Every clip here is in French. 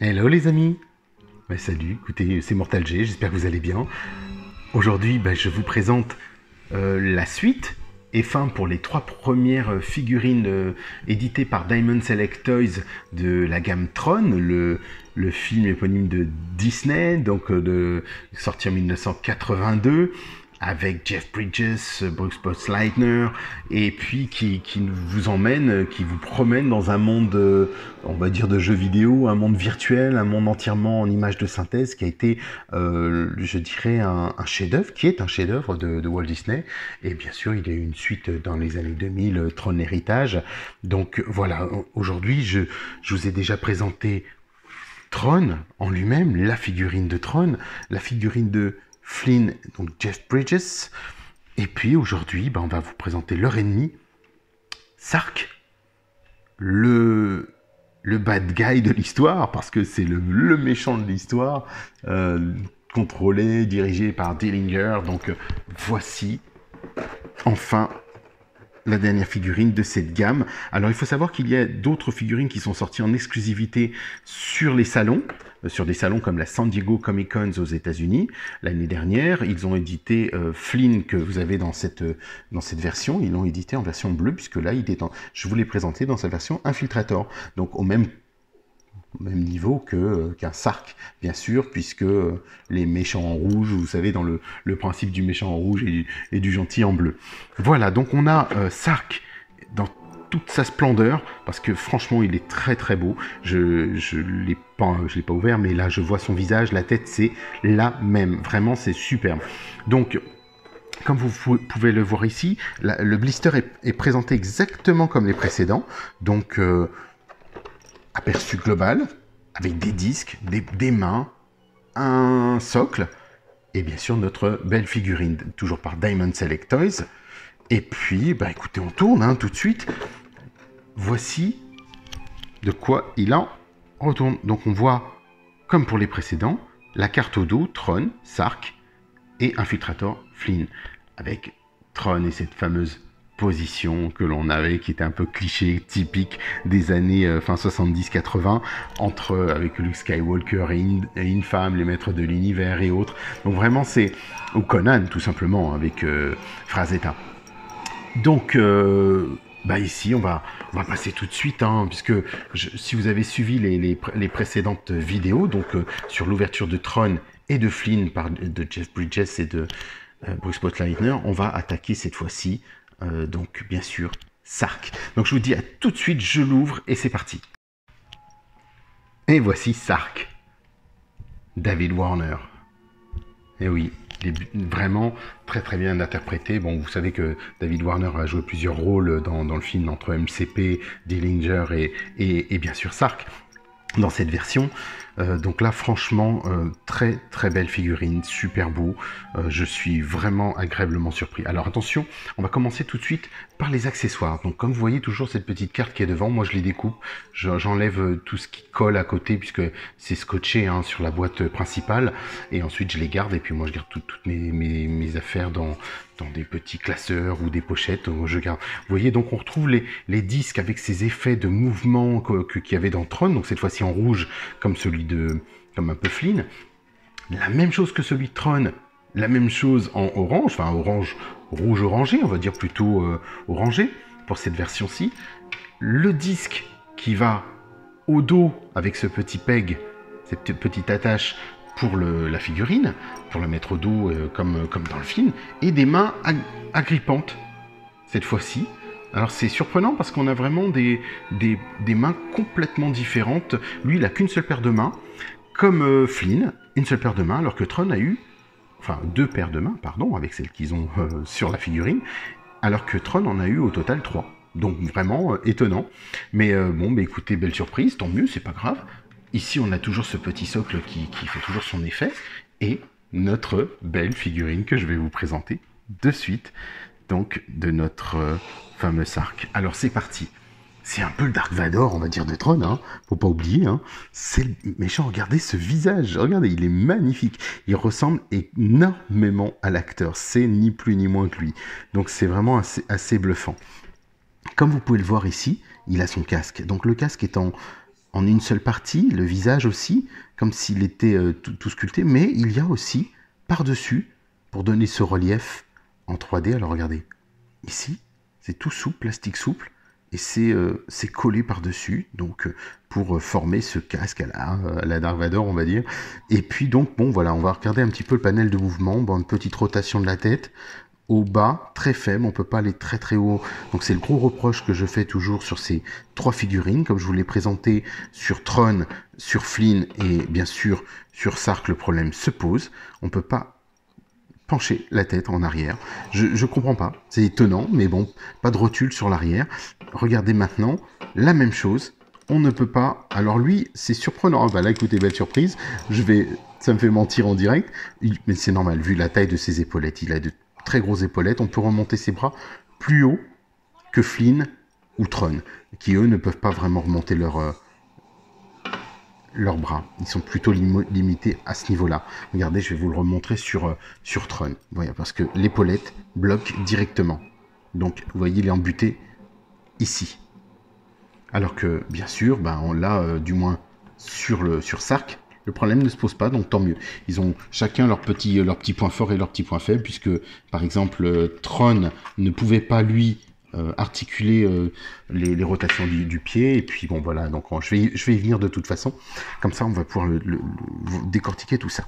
Hello les amis. Salut, écoutez, c'est Mortal G, j'espère que vous allez bien. Aujourd'hui, je vous présente la suite et fin pour les 3 premières figurines éditées par Diamond Select Toys de la gamme Tron, le film éponyme de Disney, donc sorti en 1982, avec Jeff Bridges, Bruce Bottleigner, et puis qui vous emmène, qui vous promène dans un monde, on va dire, de jeux vidéo, un monde virtuel, un monde entièrement en images de synthèse, qui a été, je dirais, un chef-d'œuvre, qui est un chef-d'œuvre de Walt Disney. Et bien sûr, il y a eu une suite dans les années 2000, Tron Héritage. Donc voilà, aujourd'hui, je vous ai déjà présenté Tron en lui-même, la figurine de Tron, la figurine de Flynn, donc Jeff Bridges. Et puis aujourd'hui, on va vous présenter leur ennemi, Sark, le bad guy de l'histoire, parce que c'est le méchant de l'histoire, contrôlé, dirigé par Dillinger. Donc voici enfin la dernière figurine de cette gamme. Alors il faut savoir qu'il y a d'autres figurines qui sont sorties en exclusivité sur les salons, sur des salons comme la San Diego Comic Con aux États-Unis. L'année dernière, ils ont édité Flynn, que vous avez dans cette version. Ils l'ont édité en version bleue, puisque là, je vous l'ai présenté dans sa version Infiltrator. Donc au même niveau qu'un Sark, bien sûr, puisque les méchants en rouge, vous savez, dans le principe du méchant en rouge et du gentil en bleu. Voilà, donc on a Sark dans toute sa splendeur, parce que franchement, il est très très beau. Je l'ai pas ouvert, mais là, je vois son visage, la tête, c'est la même. Vraiment, c'est superbe. Donc, comme vous pouvez le voir ici, le blister est présenté exactement comme les précédents. Donc, aperçu global, avec des disques, des mains, un socle, et bien sûr notre belle figurine, toujours par Diamond Select Toys. Et puis, écoutez, on tourne tout de suite. Voici de quoi il en retourne. Donc on voit, comme pour les précédents, la carte au dos, Tron, Sark et Infiltrator Flynn, avec Tron et cette fameuse position que l'on avait, qui était un peu cliché, typique des années fin 70-80, avec Luke Skywalker et Infam, les maîtres de l'univers et autres. Donc vraiment c'est, ou Conan tout simplement, avec Frazetta. Donc ici on va passer tout de suite, puisque si vous avez suivi les précédentes vidéos, donc sur l'ouverture de Tron et de Flynn de Jeff Bridges et de Bruce Bottleigner, on va attaquer cette fois-ci donc bien sûr Sark. Donc je vous dis à tout de suite, je l'ouvre et c'est parti. Et voici Sark, David Warner. Et oui, il est vraiment très très bien interprété. Bon, vous savez que David Warner a joué plusieurs rôles dans le film entre MCP, Dillinger et bien sûr Sark dans cette version. Donc là, franchement, très très belle figurine, super beau. Je suis vraiment agréablement surpris. Alors attention, on va commencer tout de suite par les accessoires. Donc comme vous voyez toujours cette petite carte qui est devant, moi je les découpe, j'enlève tout ce qui colle à côté puisque c'est scotché sur la boîte principale, et ensuite je les garde, et puis moi je garde toutes mes affaires dans des petits classeurs ou des pochettes. Je garde. Vous voyez, donc on retrouve les disques avec ces effets de mouvement qu'il y avait dans Tron, donc cette fois-ci en rouge comme comme un peu Flynn. La même chose que celui de Tron, la même chose en orange, enfin orange, rouge orangé, on va dire plutôt orangé pour cette version-ci. Le disque qui va au dos avec ce petit peg, cette petite attache pour la figurine, pour la mettre au dos comme dans le film, et des mains agrippantes cette fois-ci. Alors c'est surprenant parce qu'on a vraiment des mains complètement différentes. Lui, il n'a qu'une seule paire de mains, comme Flynn, une seule paire de mains, alors que Tron a eu, enfin 2 paires de mains, pardon, avec celles qu'ils ont sur la figurine, alors que Tron en a eu au total 3. Donc vraiment étonnant. Mais écoutez, belle surprise, tant mieux, c'est pas grave. Ici, on a toujours ce petit socle qui fait toujours son effet, et notre belle figurine que je vais vous présenter de suite, donc de notre fameux Sark. Alors c'est parti. C'est un peu le Dark Vador, on va dire, de Tron, faut pas oublier, c'est le méchant. Regardez ce visage, regardez, il est magnifique. Il ressemble énormément à l'acteur, c'est ni plus ni moins que lui. Donc c'est vraiment assez bluffant. Comme vous pouvez le voir ici, il a son casque. Donc le casque est en en une seule partie, le visage aussi, comme s'il était tout sculpté, mais il y a aussi par-dessus, pour donner ce relief en 3D, alors regardez, ici, c'est tout souple, plastique souple, et c'est collé par-dessus, donc pour former ce casque à la Dark Vador, on va dire. Et puis donc, bon, voilà, on va regarder un petit peu le panel de mouvement, bon, une petite rotation de la tête, au bas, très faible, on peut pas aller très très haut. Donc c'est le gros reproche que je fais toujours sur ces 3 figurines, comme je vous l'ai présenté sur Tron, sur Flynn et bien sûr sur Sark, le problème se pose. On peut pas pencher la tête en arrière. Je comprends pas, c'est étonnant, mais bon, pas de rotule sur l'arrière. Regardez maintenant, la même chose, on ne peut pas... Alors lui, c'est surprenant, bah là écoutez, belle surprise, ça me fait mentir en direct, mais c'est normal, vu la taille de ses épaulettes, il a de très grosses épaulettes, on peut remonter ses bras plus haut que Flynn ou Tron, qui eux ne peuvent pas vraiment remonter leurs bras. Ils sont plutôt limités à ce niveau-là. Regardez, je vais vous le remontrer sur Tron. Voyez, parce que l'épaulette bloque directement. Donc, vous voyez, il est embuté ici. Alors que, bien sûr, ben, on l'a du moins sur Sark. Le problème ne se pose pas, donc tant mieux. Ils ont chacun leur petit point fort et leur petit point faible, puisque, par exemple, Tron ne pouvait pas, lui, articuler les rotations du pied, et puis bon, voilà, donc je vais y venir de toute façon. Comme ça, on va pouvoir décortiquer tout ça.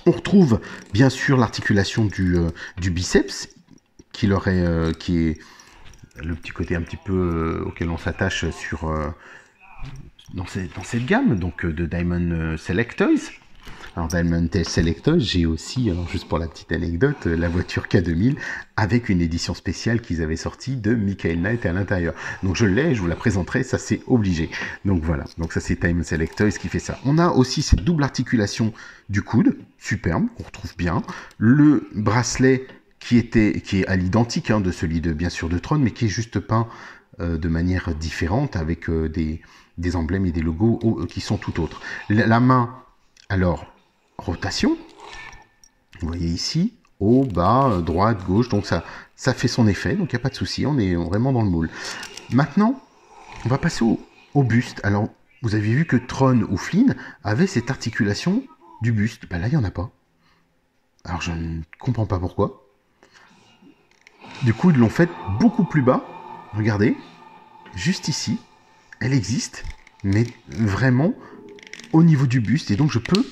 On retrouve, bien sûr, l'articulation du biceps, qui est le petit côté un petit peu auquel on s'attache dans cette gamme, donc de Diamond Select Toys. Alors Diamond Select Toys, j'ai aussi, alors juste pour la petite anecdote, la voiture K2000 avec une édition spéciale qu'ils avaient sortie de Michael Knight à l'intérieur. Donc je l'ai, je vous la présenterai, ça c'est obligé. Donc voilà, donc ça c'est Diamond Select Toys qui fait ça. On a aussi cette double articulation du coude, superbe, qu'on retrouve bien. Le bracelet qui est à l'identique de celui bien sûr de Tron, mais qui est juste peint de manière différente avec des emblèmes et des logos qui sont tout autres. La main, alors, rotation, vous voyez ici, haut, bas, droite, gauche, donc ça fait son effet, donc il n'y a pas de souci, on est vraiment dans le moule. Maintenant, on va passer au buste. Alors, vous avez vu que Tron ou Flynn avaient cette articulation du buste. Ben là, il n'y en a pas. Alors, je ne comprends pas pourquoi. Du coup, ils l'ont fait beaucoup plus bas. Regardez, juste ici, elle existe, mais vraiment au niveau du buste. Et donc, je peux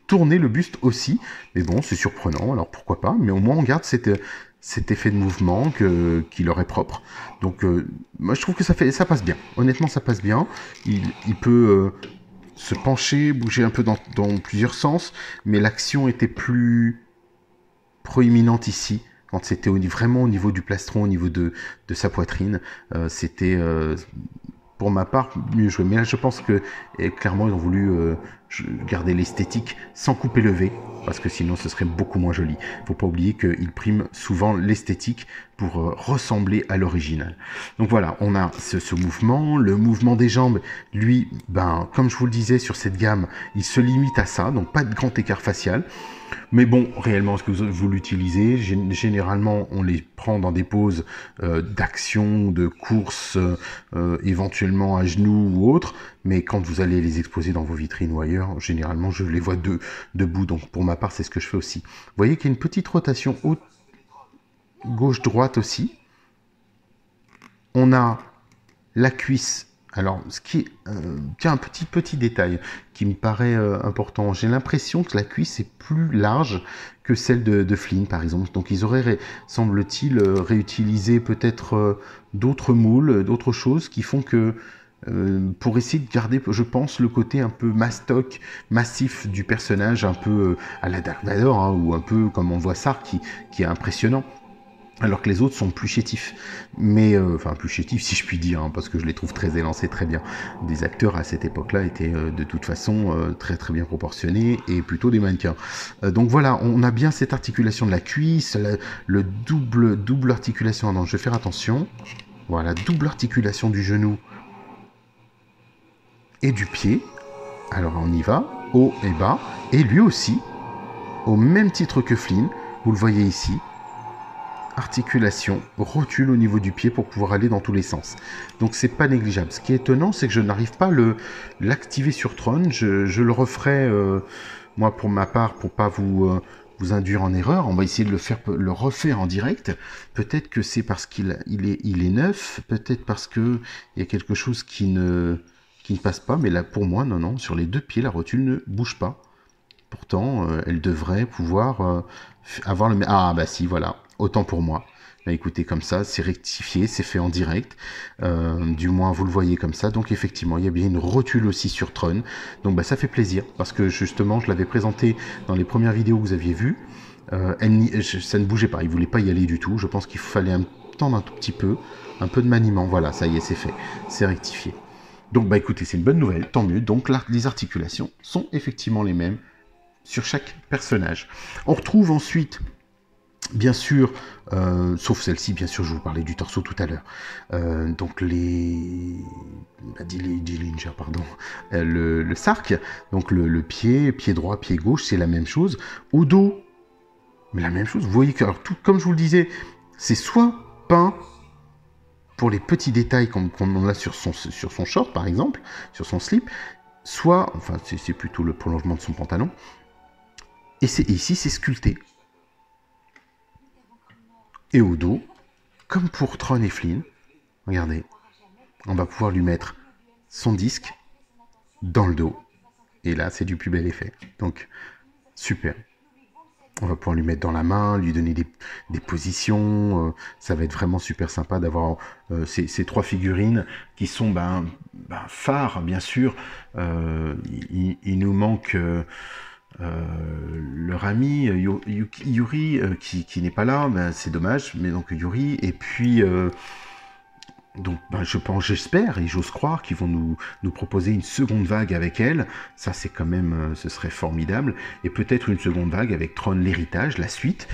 tourner le buste aussi. Mais bon, c'est surprenant, alors pourquoi pas. Mais au moins, on garde cet effet de mouvement qui leur est propre. Donc, moi, je trouve que ça passe bien. Honnêtement, ça passe bien. Il peut se pencher, bouger un peu dans plusieurs sens, mais l'action était plus proéminente ici, quand c'était vraiment au niveau du plastron, au niveau de sa poitrine. C'était, pour ma part, mieux joué. Mais là, je pense que clairement, ils ont voulu garder l'esthétique sans couper le V, parce que sinon, ce serait beaucoup moins joli. Il ne faut pas oublier qu'ils priment souvent l'esthétique pour ressembler à l'original. Donc voilà, on a ce mouvement. Le mouvement des jambes, lui, ben, comme je vous le disais, sur cette gamme, il se limite à ça, donc pas de grand écart facial. Mais bon, réellement, est-ce que vous l'utilisez? Généralement, on les prend dans des poses d'action, de course, éventuellement à genoux ou autre. Mais quand vous allez les exposer dans vos vitrines ou ailleurs, généralement, je les vois debout. Donc, pour ma part, c'est ce que je fais aussi. Vous voyez qu'il y a une petite rotation haute, gauche-droite aussi. On a la cuisse. Alors, ce qui est... tiens, un petit détail qui me paraît important. J'ai l'impression que la cuisse est plus large que celle de Flynn, par exemple. Donc, ils auraient, semble-t-il, réutilisé peut-être d'autres moules, d'autres choses qui font que... pour essayer de garder, je pense, le côté un peu mastoc, massif du personnage, un peu à la Dark Vador, ou un peu comme on voit Sark, qui est impressionnant. Alors que les autres sont plus chétifs, mais enfin plus chétifs si je puis dire, parce que je les trouve très élancés, très bien. Des acteurs à cette époque-là étaient de toute façon très très bien proportionnés et plutôt des mannequins. Donc voilà, on a bien cette articulation de la cuisse, le double articulation. Non, je vais faire attention. Voilà, double articulation du genou et du pied. Alors on y va, haut et bas, et lui aussi, au même titre que Flynn, vous le voyez ici. articulation, rotule au niveau du pied pour pouvoir aller dans tous les sens. Donc c'est pas négligeable. Ce qui est étonnant, c'est que je n'arrive pas à l'activer sur Tron. Je le referai, moi pour ma part, pour pas vous induire en erreur. On va essayer de le refaire en direct. Peut-être que c'est parce qu'il est neuf, peut-être parce que il y a quelque chose qui ne passe pas. Mais là, pour moi, non, sur les deux pieds, la rotule ne bouge pas. Pourtant, elle devrait pouvoir avoir le... Ah, bah si, voilà. Autant pour moi. Bah, écoutez, comme ça, c'est rectifié, c'est fait en direct. Du moins, vous le voyez comme ça. Donc, effectivement, il y a bien une rotule aussi sur Tron. Donc, bah, ça fait plaisir. Parce que, justement, je l'avais présenté dans les premières vidéos que vous aviez vues. Ça ne bougeait pas. Il ne voulait pas y aller du tout. Je pense qu'il fallait attendre un tout petit peu. Un peu de maniement. Voilà, ça y est, c'est fait. C'est rectifié. Donc, bah, écoutez, c'est une bonne nouvelle. Tant mieux. Donc, les articulations sont effectivement les mêmes sur chaque personnage. On retrouve ensuite, bien sûr, sauf celle-ci, bien sûr, je vous parlais du torso tout à l'heure, donc les ninja, pardon, le sark, donc le pied droit, pied gauche, c'est la même chose. Au dos, mais la même chose, vous voyez que, alors, tout comme je vous le disais, c'est soit peint pour les petits détails qu'on a sur son short, par exemple, sur son slip, soit, enfin, c'est plutôt le prolongement de son pantalon. Et ici, c'est sculpté. Et au dos, comme pour Tron et Flynn, regardez, on va pouvoir lui mettre son disque dans le dos. Et là, c'est du plus bel effet. Donc, super. On va pouvoir lui mettre dans la main, lui donner des positions. Ça va être vraiment super sympa d'avoir ces trois figurines qui sont phares, bien sûr. Il nous manque... leur ami Yuri qui n'est pas là, c'est dommage, mais donc Yuri, et puis donc j'espère et j'ose croire qu'ils vont nous proposer une seconde vague avec elle. Ça c'est quand même, ce serait formidable, et peut-être une seconde vague avec Tron l'héritage, la suite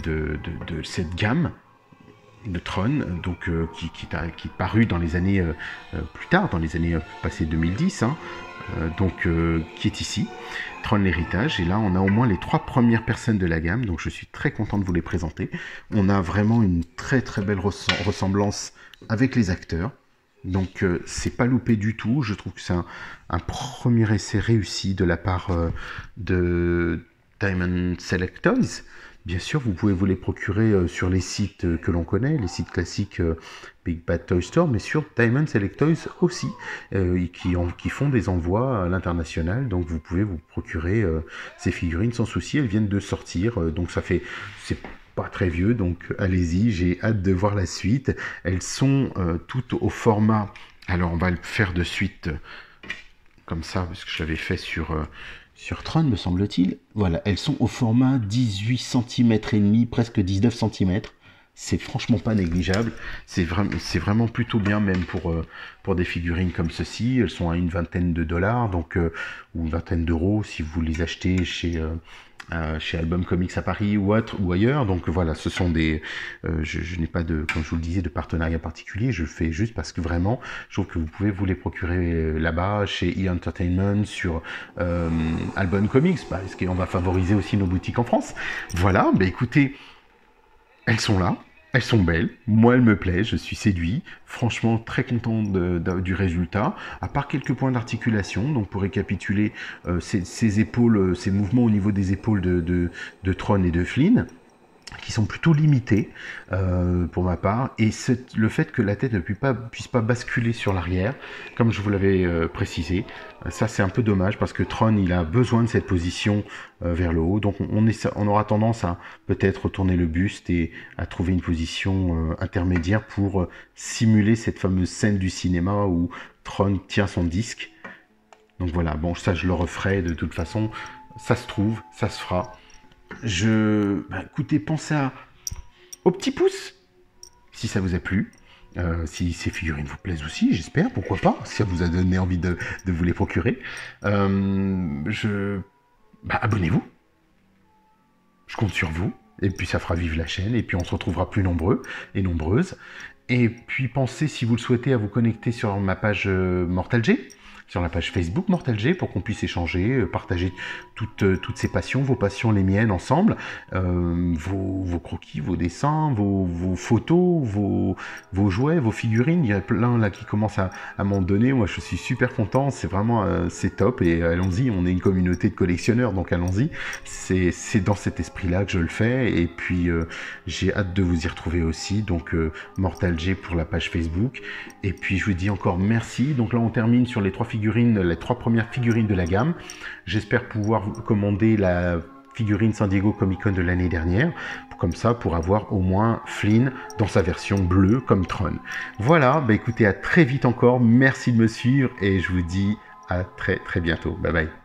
de cette gamme de Tron, donc qui parut dans les années plus tard, dans les années passées 2010, hein, qui est ici, Tron l'héritage. Et là on a au moins les trois premières personnes de la gamme, donc je suis très content de vous les présenter. On a vraiment une très très belle ressemblance avec les acteurs, donc c'est pas loupé du tout. Je trouve que c'est un premier essai réussi de la part de Diamond Select Toys. Bien sûr, vous pouvez vous les procurer sur les sites que l'on connaît, les sites classiques Big Bad Toy Store, mais sur Diamond Select Toys aussi, qui font des envois à l'international. Donc vous pouvez vous procurer ces figurines sans souci. Elles viennent de sortir, donc c'est pas très vieux, donc allez-y, j'ai hâte de voir la suite. Elles sont toutes au format, alors on va le faire de suite comme ça, parce que je l'avais fait sur Tron, me semble-t-il. Voilà, elles sont au format 18 cm et demi, presque 19 cm. C'est franchement pas négligeable. C'est vraiment plutôt bien, même pour des figurines comme ceci. Elles sont à une vingtaine de dollars, donc, ou une vingtaine d'euros si vous les achetez chez Album Comics à Paris ou ailleurs. Donc voilà, ce sont des... je n'ai pas de, comme je vous le disais, de partenariat particulier. Je le fais juste parce que vraiment, je trouve que vous pouvez vous les procurer là-bas, chez E-Entertainment, sur Album Comics, parce qu'on va favoriser aussi nos boutiques en France. Voilà, écoutez, elles sont là. Elles sont belles, moi elles me plaisent, je suis séduit, franchement très content du résultat, à part quelques points d'articulation. Donc pour récapituler, ces épaules, ces mouvements au niveau des épaules de Tron et de Flynn, qui sont plutôt limités pour ma part, et le fait que la tête ne puisse pas basculer sur l'arrière, comme je vous l'avais précisé, ça c'est un peu dommage, parce que Tron il a besoin de cette position vers le haut, donc on aura tendance à peut-être retourner le buste et à trouver une position intermédiaire pour simuler cette fameuse scène du cinéma où Tron tient son disque. Donc voilà, bon, ça je le referai de toute façon, ça se trouve, ça se fera. Écoutez, pensez au petit pouce, si ça vous a plu, si ces figurines vous plaisent aussi, j'espère, pourquoi pas, si ça vous a donné envie de vous les procurer. Abonnez-vous, je compte sur vous, et puis ça fera vivre la chaîne, et puis on se retrouvera plus nombreux et nombreuses. Et puis pensez, si vous le souhaitez, à vous connecter sur ma page Mortal G, sur la page Facebook Mortal G pour qu'on puisse échanger, partager toutes ces passions, vos passions, les miennes ensemble, vos croquis, vos dessins, vos photos, vos jouets, vos figurines. Il y a plein là qui commencent à m'en donner. Moi, je suis super content. C'est vraiment c'est top. Et allons-y, on est une communauté de collectionneurs, donc allons-y. C'est dans cet esprit-là que je le fais. Et puis, j'ai hâte de vous y retrouver aussi. Donc, Mortal G pour la page Facebook. Et puis, je vous dis encore merci. Donc là, on termine sur les 3 figurines, les 3 premières figurines de la gamme. J'espère pouvoir commander la figurine San Diego Comic Con de l'année dernière, comme ça pour avoir au moins Flynn dans sa version bleue comme Tron. Voilà, bah écoutez, à très vite encore, merci de me suivre et je vous dis à très bientôt. Bye bye.